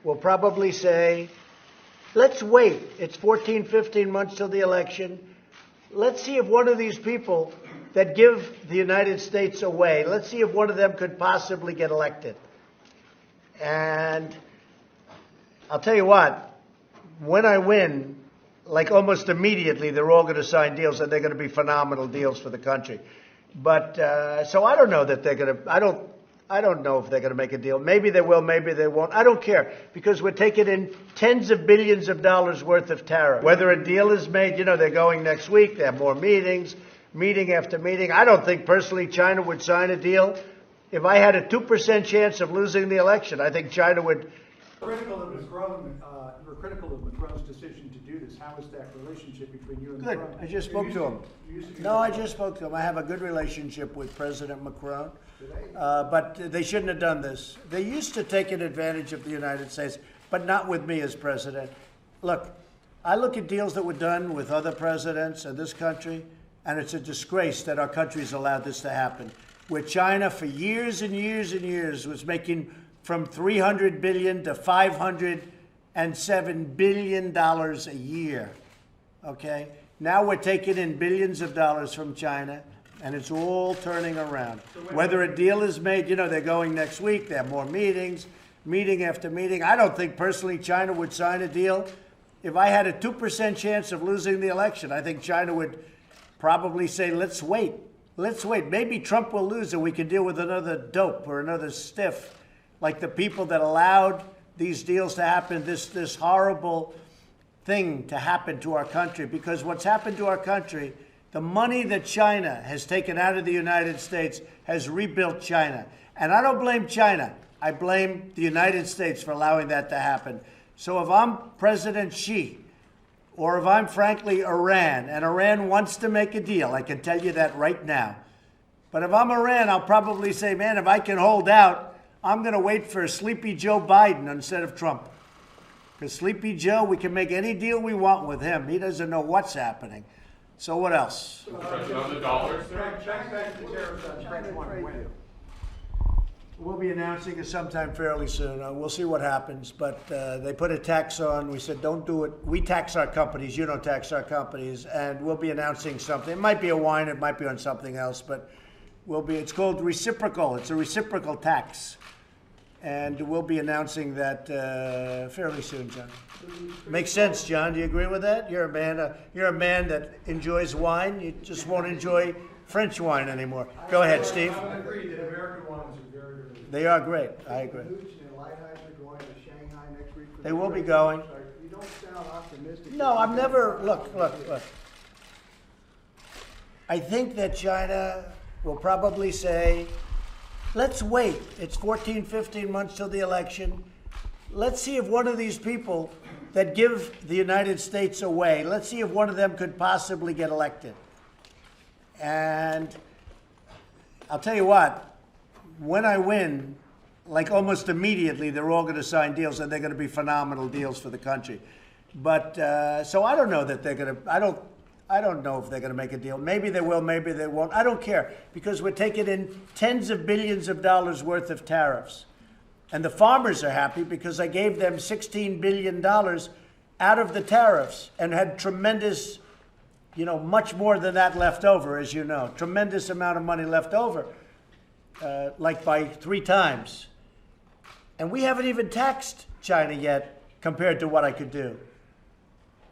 will probably say, let's wait. It's 14, 15 months till the election. Let's see if one of these people that give the United States away, let's see if one of them could possibly get elected. And I'll tell you what, when I win, like almost immediately, they're all going to sign deals, and they're going to be phenomenal deals for the country. But so I don't know that they're going to. I don't know if they're going to make a deal. Maybe they will. Maybe they won't. I don't care, because we're taking in tens of billions of dollars worth of tariff. Whether a deal is made, they're going next week. They have more meetings, meeting after meeting. I don't think personally China would sign a deal. If I had a 2% chance of losing the election, I think China would. We're critical of Macron's decision to do this. How is that relationship between you and Good. Macron? I just spoke to him. No, I just spoke to him. I have a good relationship with President Macron. But they shouldn't have done this. They used to take advantage of the United States, but not with me as president. Look, I look at deals that were done with other presidents in this country, and it's a disgrace that our country's allowed this to happen. Where China, for years and years and years, was making from $300 billion to $507 billion a year. Okay? Now we're taking in billions of dollars from China, and it's all turning around. Whether a deal is made, they're going next week. They have more meetings, meeting after meeting. I don't think personally China would sign a deal. If I had a 2% chance of losing the election, I think China would probably say, let's wait. Let's wait. Maybe Trump will lose and we can deal with another dope or another stiff, like the people that allowed these deals to happen, this horrible thing to happen to our country. Because what's happened to our country, the money that China has taken out of the United States has rebuilt China. And I don't blame China. I blame the United States for allowing that to happen. So if I'm President Xi, or if I'm frankly Iran, and Iran wants to make a deal, I can tell you that right now. But if I'm Iran, I'll probably say, man, if I can hold out, I'm going to wait for Sleepy Joe Biden instead of Trump. Because Sleepy Joe, we can make any deal we want with him. He doesn't know what's happening. So what else? On the dollars, We'll be announcing it sometime fairly soon. We'll see what happens. But they put a tax on. We said, don't do it. We tax our companies. You don't tax our companies. And we'll be announcing something. It might be a wine. It might be on something else. But it's called reciprocal. It's a reciprocal tax. And we'll be announcing that fairly soon, John. Makes sense, John. Do you agree with that? You're a man that enjoys wine. You just won't enjoy French wine anymore. Go ahead, Steve. I agree that American wines are very, very good. They are great. I agree. They will be going. You don't sound optimistic. No, I'm never. Look. I think that China will probably say, let's wait. It's 14, 15 months till the election. Let's see if one of these people that give the United States away, let's see if one of them could possibly get elected. And I'll tell you what, when I win, like almost immediately, they're all going to sign deals, and they're going to be phenomenal deals for the country. But so I don't know that they're going to. I don't know if they're going to make a deal. Maybe they will. Maybe they won't. I don't care, because we're taking in tens of billions of dollars worth of tariffs, and the farmers are happy because I gave them $16 billion out of the tariffs and had tremendous, much more than that left over, as you know, tremendous amount of money left over, like by 3 times. And we haven't even taxed China yet compared to what I could do.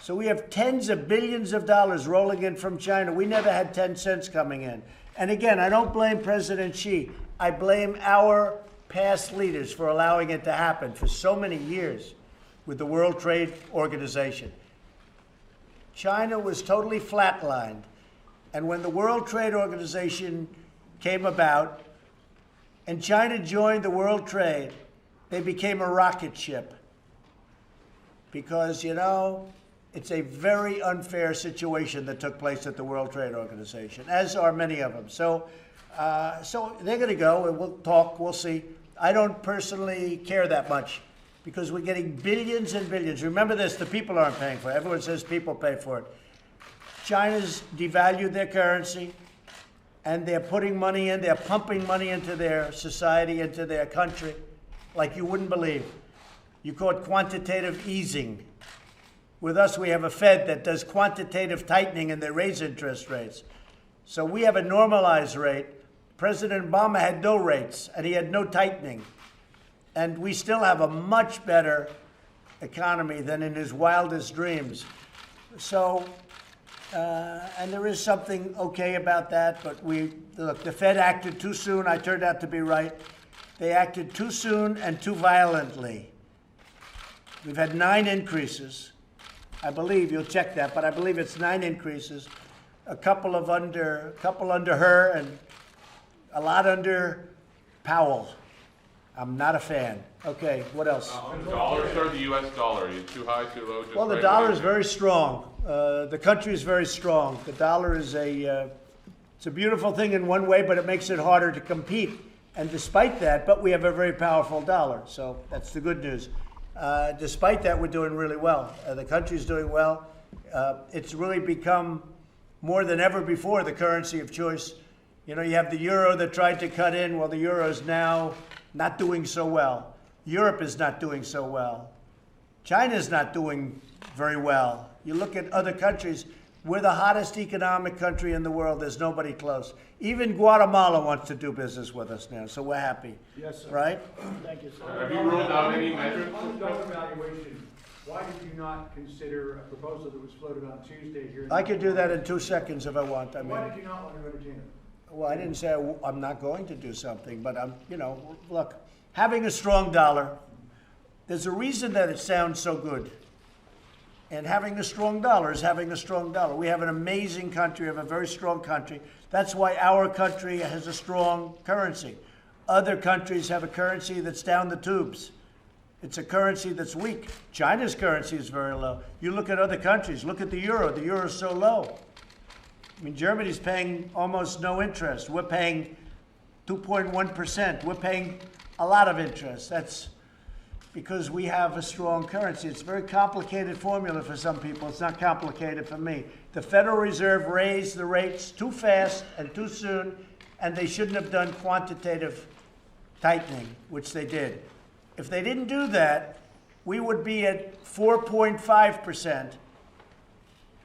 So we have tens of billions of dollars rolling in from China. We never had 10 cents coming in. And again, I don't blame President Xi. I blame our past leaders for allowing it to happen for so many years with the World Trade Organization. China was totally flatlined. And when the World Trade Organization came about and China joined the World Trade, they became a rocket ship. Because, it's a very unfair situation that took place at the World Trade Organization, as are many of them. So they're going to go, and we'll talk, we'll see. I don't personally care that much, because we're getting billions and billions. Remember this, the people aren't paying for it. Everyone says people pay for it. China's devalued their currency, and they're putting money in, they're pumping money into their society, into their country, like you wouldn't believe. You call it quantitative easing. With us, we have a Fed that does quantitative tightening and they raise interest rates. So we have a normalized rate. President Obama had no rates and he had no tightening. And we still have a much better economy than in his wildest dreams. So, and there is something okay about that, but look, the Fed acted too soon. I turned out to be right. They acted too soon and too violently. We've had 9 increases. I believe, you'll check that, but I believe it's 9 increases. A couple under her and a lot under Powell. I'm not a fan. Okay, what else? On the dollar, sir, the U.S. dollar, is too high, too low? Well, the dollar is very strong. The country is very strong. The dollar is it's a beautiful thing in one way, but it makes it harder to compete. And despite that, but we have a very powerful dollar, so that's the good news. Despite that, we're doing really well. The country's doing well. It's really become more than ever before the currency of choice. You know, you have the euro that tried to cut in. Well, the euro is now not doing so well. Europe is not doing so well. China's not doing very well. You look at other countries, we're the hottest economic country in the world. There's nobody close. Even Guatemala wants to do business with us now, so we're happy. Yes, sir. Right? Thank you, sir. Have you ruled out any measures? On the dollar valuation, why did you not consider a proposal that was floated on Tuesday here? I could do that in 2 seconds if I want. I mean, Why did you not want to entertain it? well, I didn't say I'm not going to do something, but look, having a strong dollar, there's a reason that it sounds so good. And having a strong dollar is having a strong dollar. We have an amazing country, we have a very strong country. That's why our country has a strong currency. Other countries have a currency that's down the tubes. It's a currency that's weak. China's currency is very low. You look at other countries, look at the euro. The euro is so low. I mean, Germany's paying almost no interest. We're paying 2.1%. We're paying a lot of interest. That's because we have a strong currency. It's a very complicated formula for some people. It's not complicated for me. The Federal Reserve raised the rates too fast and too soon, and they shouldn't have done quantitative tightening, which they did. If they didn't do that, we would be at 4.5%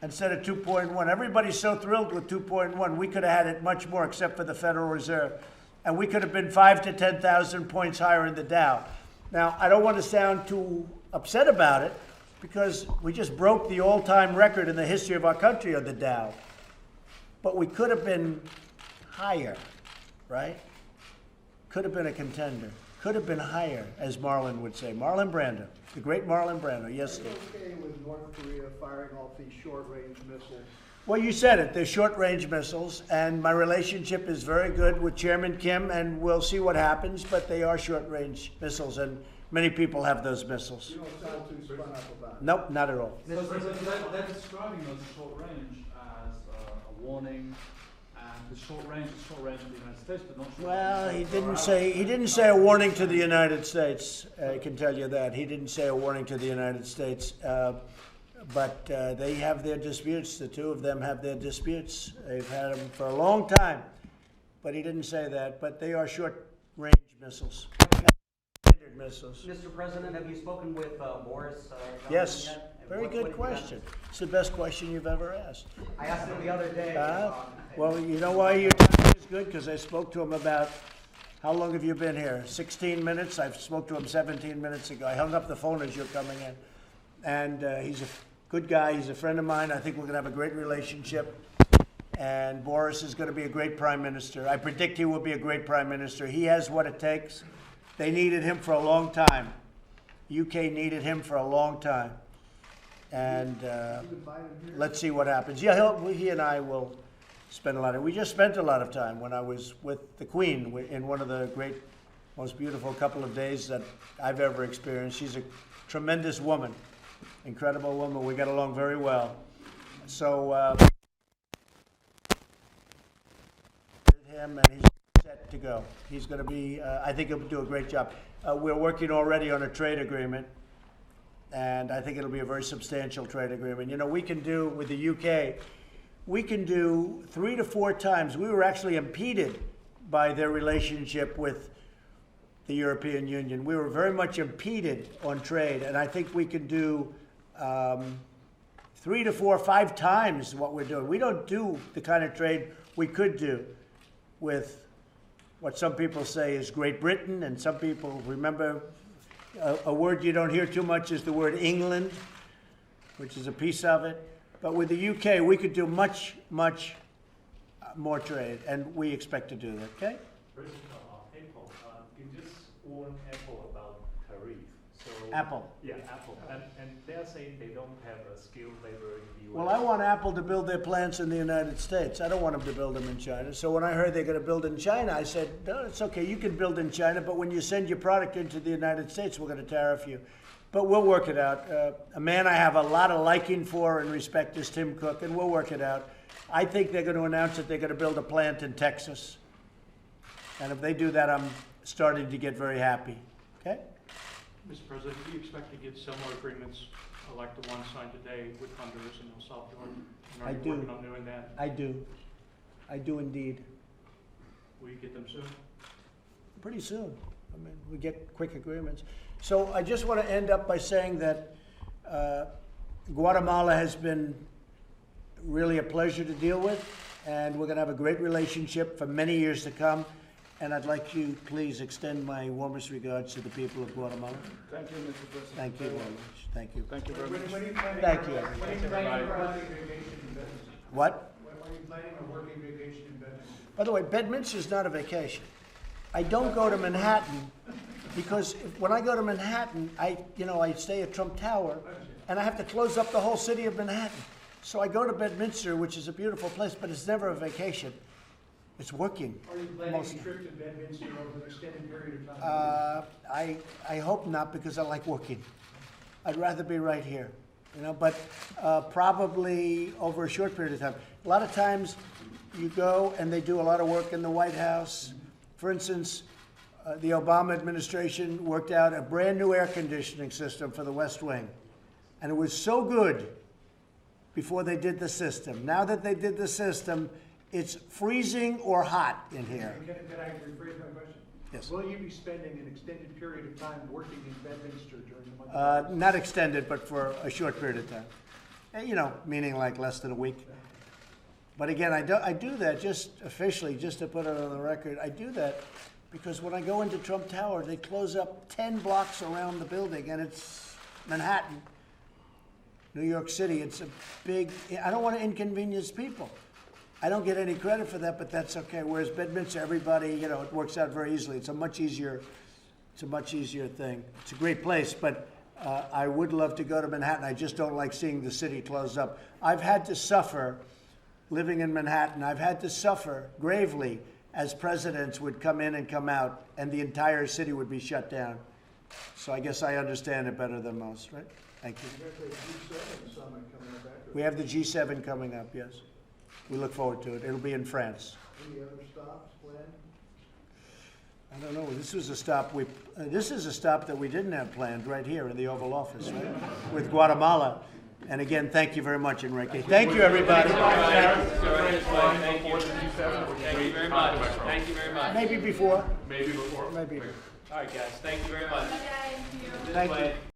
instead of 2.1. Everybody's so thrilled with 2.1. We could have had it much more, except for the Federal Reserve. And we could have been 5,000 to 10,000 points higher in the Dow. Now, I don't want to sound too upset about it, because we just broke the all-time record in the history of our country on the Dow. But we could have been higher, right? Could have been a contender. Could have been higher, as Marlon would say. Marlon Brando, the great Marlon Brando. Yes, Steve. Okay with North Korea firing off these short-range missiles? Well, you said it. They're short-range missiles, and my relationship is very good with Chairman Kim, and we'll see what happens, but they are short-range missiles, and many people have those missiles. You don't sound too spun up about it. Nope, not at all. They're describing those short range as a warning, and the short range is short range in the United States, but not short Well, range. he didn't say a warning to the United States. I can tell you that. He didn't say a warning to the United States. But they have their disputes. The two of them have their disputes. They've had them for a long time. But he didn't say that. But they are short-range missiles. Standard missiles. Mr. President, have you spoken with Boris Johnson Yes. yet? And Very what good did he question. have- It's the best question you've ever asked. I asked him the other day. Well, you know why your timing is good? Because I spoke to him about, how long have you been here? 16 minutes? I spoke to him 17 minutes ago. I hung up the phone as you're coming in. And he's a good guy. He's a friend of mine. I think we're going to have a great relationship. And Boris is going to be a great prime minister. I predict he will be a great prime minister. He has what it takes. They needed him for a long time. UK needed him for a long time. And let's see what happens. Yeah, he and I will spend a lot of, we just spent a lot of time when I was with the Queen in one of the great, most beautiful couple of days that I've ever experienced. She's a tremendous woman, incredible woman. We got along very well. So, him, and he's set to go. He's going to be, I think he'll do a great job. We're working already on a trade agreement, and I think it'll be a very substantial trade agreement. You know, we can do, with the UK, we can do 3 to 4 times. We were actually impeded by their relationship with the European Union. We were very much impeded on trade, and I think we can do 3 to 4 or 5 times what we're doing. We don't do the kind of trade we could do with what some people say is Great Britain, and some people remember a word you don't hear too much is the word England, which is a piece of it. But with the UK, we could do much, much more trade, and we expect to do that, okay? President, Apple, you just warned Apple about tariff. So Apple. Yeah, Apple, and they're saying they don't have a skilled labor in the U.S. Well, I want Apple to build their plants in the United States. I don't want them to build them in China. So when I heard they're going to build in China, I said, no, it's okay, you can build in China, but when you send your product into the United States, we're going to tariff you. But we'll work it out. A man I have a lot of liking for and respect is Tim Cook, and we'll work it out. I think they're going to announce that they're going to build a plant in Texas. And if they do that, I'm starting to get very happy. Okay? Mr. President, do you expect to get similar agreements like the one signed today with Honduras and El Salvador? And I are you do. working on doing that? I do. I do indeed. Will you get them soon? Pretty soon. I mean, we get quick agreements. So I just want to end up by saying that Guatemala has been really a pleasure to deal with, and we're going to have a great relationship for many years to come. And I'd like you, please, extend my warmest regards to the people of Guatemala. Thank you, Mr. President. Thank you very much. Thank you. Thank you very much. Thank you. When are you planning a working vacation in Bedminster? What? When are you planning a working vacation in Bedminster? By the way, Bedminster is not a vacation. I don't go to Manhattan because when I go to Manhattan, I stay at Trump Tower, and I have to close up the whole city of Manhattan. So I go to Bedminster, which is a beautiful place, but it's never a vacation. It's working. Are you planning mostly. a trip to Bedminster over an extended period of time? I hope not, because I like working. I'd rather be right here, but probably over a short period of time. A lot of times you go and they do a lot of work in the White House. For instance, the Obama administration worked out a brand new air conditioning system for the West Wing. And it was so good before they did the system. Now that they did the system, it's freezing or hot in here. Can I rephrase my question? Yes. Will you be spending an extended period of time working in Bedminster during the month of August? Not extended, but for a short period of time. Meaning like less than a week. But again, I do that just officially, just to put it on the record. I do that because when I go into Trump Tower, they close up 10 blocks around the building, and it's Manhattan, New York City. It's a big, I don't want to inconvenience people. I don't get any credit for that, but that's okay. Whereas Bedminster, everybody, it works out very easily. It's a much easier thing. It's a great place, but I would love to go to Manhattan. I just don't like seeing the city closed up. I've had to suffer living in Manhattan. I've had to suffer gravely as presidents would come in and come out, and the entire city would be shut down. So I guess I understand it better than most, right? Thank you. You got the G7 summit coming up after. We have the G7 coming up, yes. We look forward to it. It'll be in France. Any other stops planned? I don't know. This is a stop that we didn't have planned right here in the Oval Office, right? With Guatemala. And again, thank you very much, Enrique. Thank you, everybody. Thank you. Thank you very much. Thank you very much. Maybe before. Maybe before. Maybe. All right, guys. Thank you very much. Thank you.